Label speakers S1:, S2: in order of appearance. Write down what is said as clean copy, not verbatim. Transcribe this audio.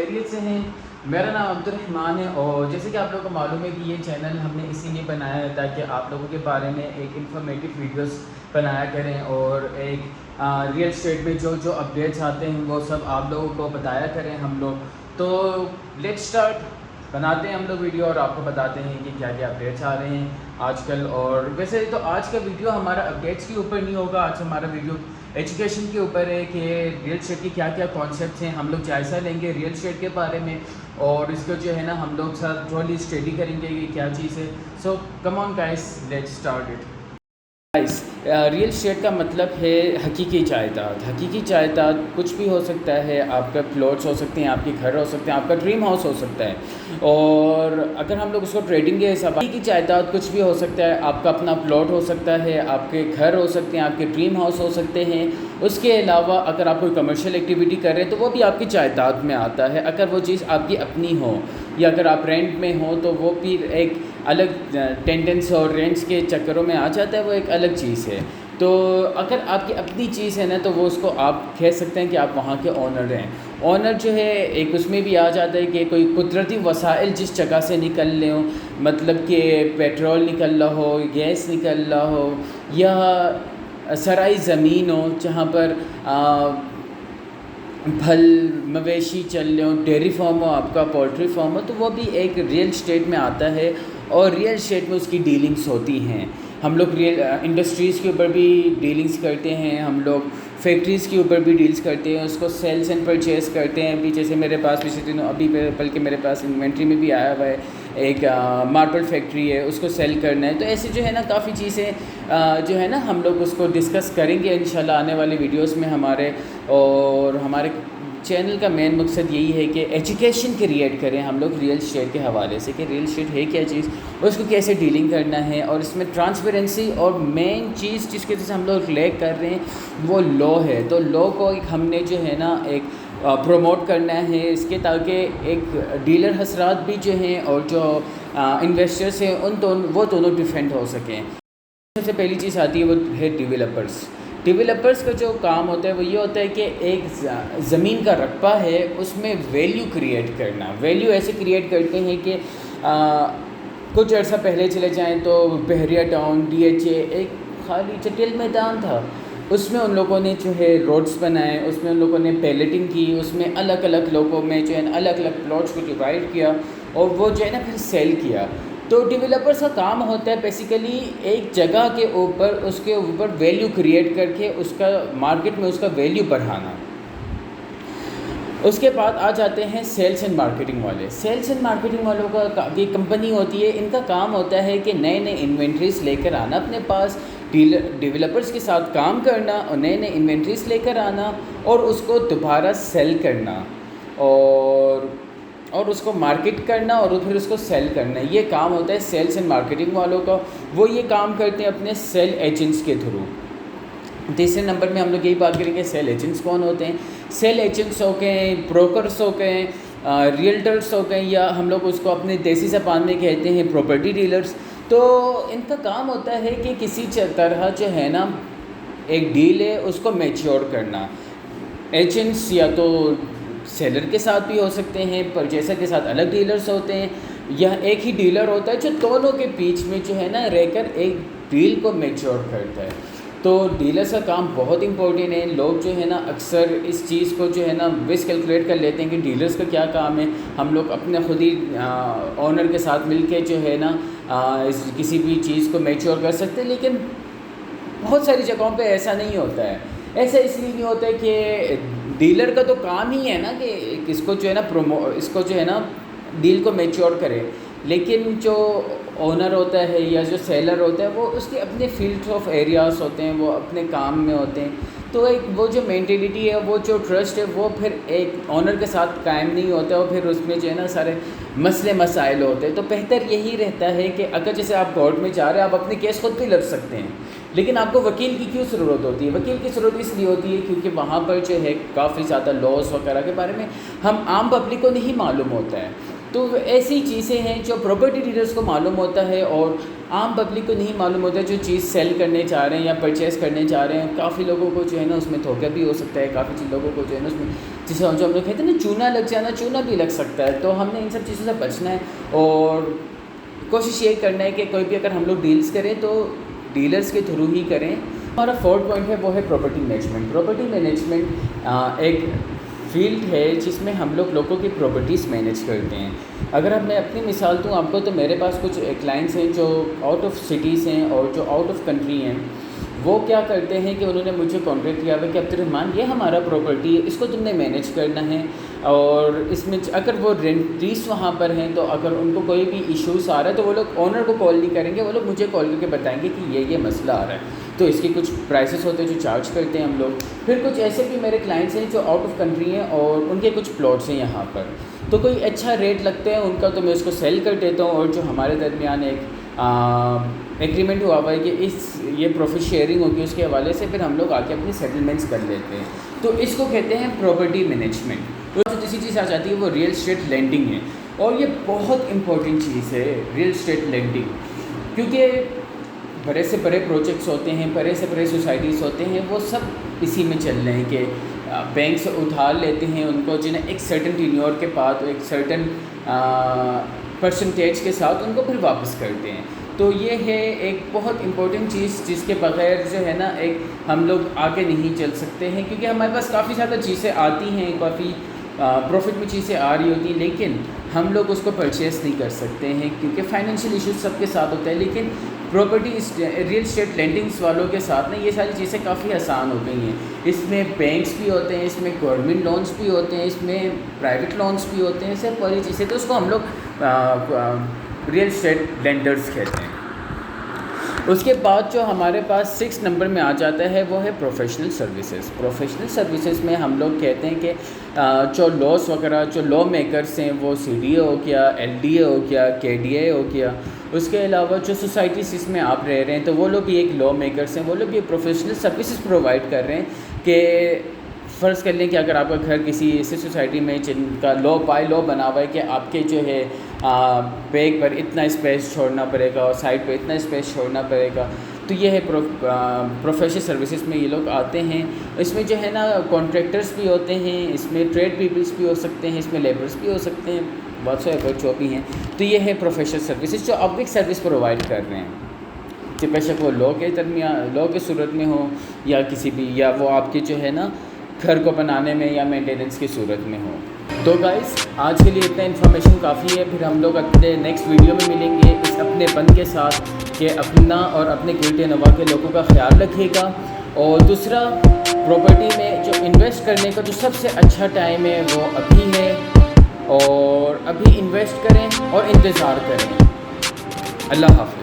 S1: خیریت سے ہیں؟ میرا نام عبدالرحمٰن ہے اور جیسے کہ آپ لوگوں کو معلوم ہے کہ یہ چینل ہم نے اسی لیے بنایا ہے تاکہ آپ لوگوں کے بارے میں ایک انفارمیٹیو ویڈیوز بنایا کریں اور ایک ریئل اسٹیٹ میں جو اپڈیٹس آتے ہیں وہ سب آپ لوگوں کو بتایا کریں ہم لوگ. تو لیٹ اسٹارٹ بناتے ہیں ہم لوگ ویڈیو اور آپ کو بتاتے ہیں کہ کیا کیا اپڈیٹس آ رہے ہیں آج کل. اور ویسے تو آج کا ویڈیو ہمارا اپڈیٹس کے اوپر نہیں ہوگا، آج ہمارا ویڈیو ایجوکیشن کے اوپر ہے کہ ریئل اسٹیٹ کے کیا کیا کانسیپٹس ہیں. ہم لوگ جائزہ لیں گے ریئل اسٹیٹ کے بارے میں اور اس کو جو ہے نا ہم لوگ ساتھ تھوڑی اسٹڈی کریں گے کہ کیا چیز ہے. So come on guys let start it. Real estate کا مطلب ہے حقیقی جائیداد. حقیقی جائیداد کچھ بھی ہو سکتا ہے، آپ کا پلاٹس ہو سکتے ہیں، آپ کے گھر ہو سکتے ہیں، آپ کا ڈریم ہاؤس ہو سکتا ہے. اور اگر ہم لوگ اس کو ٹریڈنگ کے حساب حقیقی جائیداد کچھ بھی ہو سکتا ہے. آپ کا اپنا پلاٹ ہو سکتا ہے، آپ کے گھر ہو سکتے ہیں، آپ کے ڈریم ہاؤس ہو سکتے ہیں. اس کے علاوہ اگر آپ کوئی کمرشل ایکٹیویٹی کر رہے ہیں تو وہ بھی آپ کی جائیداد میں آتا ہے اگر وہ چیز آپ کی اپنی ہو، یا اگر آپ رینٹ میں ہوں تو وہ پھر ایک الگ ٹینڈنس اور رینٹس کے چکروں میں آ جاتا ہے، وہ ایک الگ چیز ہے. تو اگر آپ کی اپنی چیز ہے نا تو وہ اس کو آپ کہہ سکتے ہیں کہ آپ وہاں کے اونر ہیں. اونر جو ہے ایک اس میں بھی آ جاتا ہے کہ کوئی قدرتی وسائل جس جگہ سے نکل رہے ہوں، مطلب کہ پیٹرول نکل رہا ہو، گیس نکل رہا ہو، یا سرائی زمین ہو جہاں پر پھل مویشی چل رہے ہوں، ڈیری فارم ہو، آپ کا پولٹری فارم ہو، تو وہ بھی ایک ریئل اسٹیٹ میں آتا ہے. اور ریئل اسٹیٹ میں اس کی ڈیلنگس ہوتی ہیں. ہم لوگ ریئل انڈسٹریز کے اوپر بھی ڈیلنگس کرتے ہیں، ہم لوگ فیکٹریز کے اوپر بھی ڈیلس کرتے ہیں، اس کو سیلس اینڈ پرچیز کرتے ہیں. ابھی جیسے میرے پاس پچھلے دنوں ابھی بلکہ میرے پاس انوینٹری میں بھی آیا ہوا ہے ایک ماربل فیکٹری ہے، اس کو سیل کرنا ہے. تو ایسے جو ہے نا کافی چیزیں جو ہے نا ہم لوگ اس کو ڈسکس کریں گے انشاءاللہ آنے والی ویڈیوز میں ہمارے. اور ہمارے چینل کا مین مقصد یہی ہے کہ ایجوکیشن کریٹ کریں ہم لوگ ریئل اسٹیٹ کے حوالے سے کہ ریئل اسٹیٹ ہے کیا چیز اور اس کو کیسے ڈیلنگ کرنا ہے. اور اس میں ٹرانسپیرنسی اور مین چیز جس کے سے ہم لوگ لیک کر رہے ہیں وہ لا ہے. تو لا کو ایک ہم نے جو ہے نا ایک پروموٹ کرنا ہے اس کے، تاکہ ایک ڈیلر حضرات بھی جو ہیں اور جو انویسٹرس ہیں وہ دونوں ڈیفینڈ ہو سکیں. سب سے پہلی چیز آتی ہے وہ ہے ڈیولپرس. ڈیولپرس کا جو کام ہوتا ہے وہ یہ ہوتا ہے کہ ایک زمین کا رقبہ ہے اس میں ویلیو کریٹ کرنا. ویلیو ایسے کریٹ کرتے ہیں کہ کچھ عرصہ پہلے چلے جائیں تو بحریہ ٹاؤن DHA ایک خالی چٹیل میدان تھا، اس میں ان لوگوں نے جو ہے روڈس بنائے، اس میں ان لوگوں نے پیلٹنگ کی، اس میں الگ الگ لوگوں میں جو ہے الگ الگ پلاٹس کو ڈیوائڈ کیا اور وہ جو ہے نا پھر سیل کیا. تو ڈیولپرس کا کام ہوتا ہے بیسیکلی ایک جگہ کے اوپر اس کے اوپر ویلیو کریٹ کر کے اس کا مارکیٹ میں اس کا ویلیو بڑھانا. اس کے بعد آ جاتے ہیں سیلس اینڈ مارکیٹنگ والے. سیلس اینڈ مارکیٹنگ والوں کا یہ کمپنی ہوتی ہے، ان کا کام ہوتا ہے کہ نئے نئے انوینٹریز لے کر آنا اپنے پاس، ڈیولپرس کے ساتھ کام کرنا اور نئے نئے انوینٹریز لے کر آنا اور اس کو دوبارہ سیل کرنا اور اس کو مارکیٹ کرنا اور پھر اس کو سیل کرنا. یہ کام ہوتا ہے سیلس اینڈ مارکیٹنگ والوں کا. وہ یہ کام کرتے ہیں اپنے سیل ایجنٹس کے تھرو. تیسرے نمبر میں ہم لوگ یہی بات کریں گے سیل ایجنٹس کون ہوتے ہیں. سیل ایجنٹس ہو گئے، بروکرس ہو گئے، ریئلٹرس ہو گئے، یا ہم لوگ اس کو اپنے دیسی زبان میں کہتے ہیں پراپرٹی ڈیلرس. تو ان کا کام ہوتا ہے کہ کسی طرح جو ہے نا ایک ڈیل ہے اس کو میچیور کرنا. ایجنٹس یا تو سیلر کے ساتھ بھی ہو سکتے ہیں، پرچیسر کے ساتھ الگ ڈیلرز ہوتے ہیں، یا ایک ہی ڈیلر ہوتا ہے جو دونوں کے بیچ میں جو ہے نا رہ کر ایک ڈیل کو میچور کرتا ہے. تو ڈیلرز کا کام بہت امپورٹنٹ ہے. لوگ جو ہے نا اکثر اس چیز کو جو ہے نا مس کیلکولیٹ کر لیتے ہیں کہ ڈیلرز کا کیا کام ہے. ہم لوگ اپنے خود ہی اونر کے ساتھ مل کے جو ہے نا کسی بھی چیز کو میچور کر سکتے ہیں، لیکن بہت ساری جگہوں پہ ایسا نہیں ہوتا ہے. ایسا اس لیے نہیں ہوتا ہے کہ ڈیلر کا تو کام ہی ہے نا کہ اس کو جو ہے نا اس کو جو ہے نا ڈیل کو میچور کرے، لیکن جو اونر ہوتا ہے یا جو سیلر ہوتا ہے وہ اس کے اپنے فیلڈ آف ایریاز ہوتے ہیں، وہ اپنے کام میں ہوتے ہیں. تو ایک وہ جو مینٹیلیٹی ہے، وہ جو ٹرسٹ ہے، وہ پھر ایک اونر کے ساتھ قائم نہیں ہوتا، اور پھر اس میں جو ہے نا سارے مسئلے مسائل ہوتے ہیں. تو بہتر یہی رہتا ہے کہ اگر جیسے آپ کورٹ میں جا رہے ہیں، آپ اپنے کیس خود بھی لڑ سکتے ہیں، لیکن آپ کو وکیل کی کیوں ضرورت ہوتی ہے؟ وکیل کی ضرورت اس لیے ہوتی ہے کیونکہ وہاں پر جو ہے کافی زیادہ لاس وغیرہ کے بارے میں ہم عام پبلک کو نہیں معلوم ہوتا ہے. تو ایسی چیزیں ہیں جو پراپرٹی ڈیلرز کو معلوم ہوتا ہے اور عام پبلک کو نہیں معلوم ہوتا، جو چیز سیل کرنے چاہ رہے ہیں یا پرچیز کرنے چاہ رہے ہیں. کافی لوگوں کو جو ہے نا اس میں دھوکہ بھی ہو سکتا ہے، کافی لوگوں کو جو ہے نا اس میں جسے جو ہم لوگ کہتے ہیں نا چونا لگ جانا، چونا بھی لگ سکتا ہے. تو ہم نے ان سب چیزوں سے بچنا ہے اور کوشش یہ کرنا ہے کہ کوئی بھی اگر ہم لوگ ڈیلز کریں تو ڈیلرز کے تھرو ہی کریں. ہمارا 4th پوائنٹ ہے وہ ہے پراپرٹی مینجمنٹ. پراپرٹی مینجمنٹ ایک فیلڈ ہے جس میں ہم لوگوں کی پراپرٹیز مینیج کرتے ہیں. اگر اب میں اپنی مثال دوں آپ کو تو میرے پاس کچھ کلائنٹس ہیں جو آؤٹ آف سٹیز ہیں اور جو آؤٹ آف کنٹری ہیں. وہ کیا کرتے ہیں کہ انہوں نے مجھے کانٹیکٹ کیا ہوا کہ عبدالرحمٰن یہ ہمارا پراپرٹی ہے، اس کو تم نے مینیج کرنا ہے، اور اس میں اگر وہ رینٹریز وہاں پر ہیں تو اگر ان کو کوئی بھی ایشوز آ رہا ہے تو وہ لوگ اونر کو کال نہیں کریں گے، وہ لوگ مجھے کال کر کے بتائیں گے کہ یہ مسئلہ آ رہا ہے. تو اس کی کچھ پرائسز ہوتے ہیں جو چارج کرتے ہیں ہم لوگ. پھر کچھ ایسے بھی میرے کلائنٹس ہیں جو آؤٹ آف کنٹری ہیں اور ان کے کچھ پلاٹس ہیں یہاں پر، تو کوئی اچھا ریٹ لگتا ہے ان کا تو میں اس کو سیل کر دیتا ہوں، اور جو ہمارے درمیان ایک ایگریمنٹ ہوا ہوا ہے کہ یہ پروفٹ شیئرنگ ہوگی، اس کے حوالے سے پھر ہم لوگ آ کے اپنی سیٹلمنٹس کر لیتے ہیں. تو اس کو کہتے ہیں پراپرٹی مینجمنٹ. تو دوسری چیز آ جاتی ہے وہ ریئل اسٹیٹ لینڈنگ ہے، اور یہ بہت امپورٹنٹ چیز ہے ریئل اسٹیٹ لینڈنگ، کیونکہ بڑے سے بڑے پروجیکٹس ہوتے ہیں، بڑے سے بڑے سوسائٹیز ہوتے ہیں، وہ سب اسی میں چل رہے ہیں کہ بینک سے ادھار لیتے ہیں ان کو جنہیں ایک سرٹن ٹینیور کے بعد ایک سرٹن پرسنٹیج کے ساتھ ان کو پھر واپس کرتے ہیں. تو یہ ہے ایک بہت امپورٹنٹ چیز جس کے بغیر جو ہے نا ایک ہم لوگ آگے نہیں چل سکتے ہیں، کیونکہ ہمارے پاس کافی زیادہ چیزیں آتی ہیں، کافی پروفٹ میں چیزیں آ رہی ہوتی ہیں، لیکن ہم لوگ اس کو پرچیز نہیں کر سکتے ہیں کیونکہ فائنینشیل ایشوز سب کے ساتھ ہوتے ہیں. لیکن پراپرٹی ریئل اسٹیٹ لینڈنگس والوں کے ساتھ نا یہ ساری چیزیں کافی آسان ہو گئی ہیں. اس میں بینکس بھی ہوتے ہیں، اس میں گورنمنٹ لونس بھی ہوتے ہیں، اس میں پرائیویٹ لونس بھی ہوتے ہیں، سب والی چیزیں. تو اس کو ہم لوگ ریئل اسٹیٹ لینڈرز کہتے ہیں. اس کے بعد جو ہمارے پاس 6 نمبر میں آ جاتا ہے وہ ہے پروفیشنل سروسز. پروفیشنل سروسز میں ہم لوگ کہتے ہیں کہ جو لاس وغیرہ جو لا میکرس ہیں، وہ CDA ہو گیا، LDA ہو گیا، KDA ہو گیا. اس کے علاوہ جو سوسائٹیز اس میں آپ رہ رہے ہیں تو وہ لوگ بھی ایک لا میکرس ہیں، وہ لوگ بھی پروفیشنل سروسز پرووائڈ کر رہے ہیں. کہ فرض کر لیں کہ اگر آپ کا گھر کسی ایسی سوسائٹی میں جن کا بائی لا بنا ہوا ہے کہ آپ کے جو ہے بیک پر اتنا اسپیس چھوڑنا پڑے گا اور سائڈ پہ اتنا اسپیس چھوڑنا پڑے گا، تو یہ ہے پروفیشنل سروسز میں یہ لوگ آتے ہیں. اس میں جو ہے نا کانٹریکٹرز بھی ہوتے ہیں، اس میں ٹریڈ پیپلز بھی ہو سکتے ہیں، اس میں لیبرز بھی ہو سکتے ہیں، بہت سارے جو بھی ہیں. تو یہ ہے پروفیشنل سروسز جو اب ایک سروس پرووائڈ کر رہے ہیں، کہ بے شک وہ لا کے درمیان لا کی صورت میں ہو یا کسی بھی، یا وہ آپ کے جو ہے نا گھر کو بنانے میں یا مینٹیننس کی صورت میں ہو. تو گائز آج کے لیے اتنا انفارمیشن کافی ہے. پھر ہم لوگ اپنے نیکسٹ ویڈیو میں ملیں گے اس اپنے پن کے ساتھ کہ اپنا اور اپنے گرد نواح کے لوگوں کا خیال رکھیے گا. اور دوسرا، پراپرٹی میں جو انویسٹ کرنے کا جو سب سے اچھا ٹائم ہے وہ ابھی ہے، اور ابھی انویسٹ کریں اور انتظار کریں. اللہ حافظ.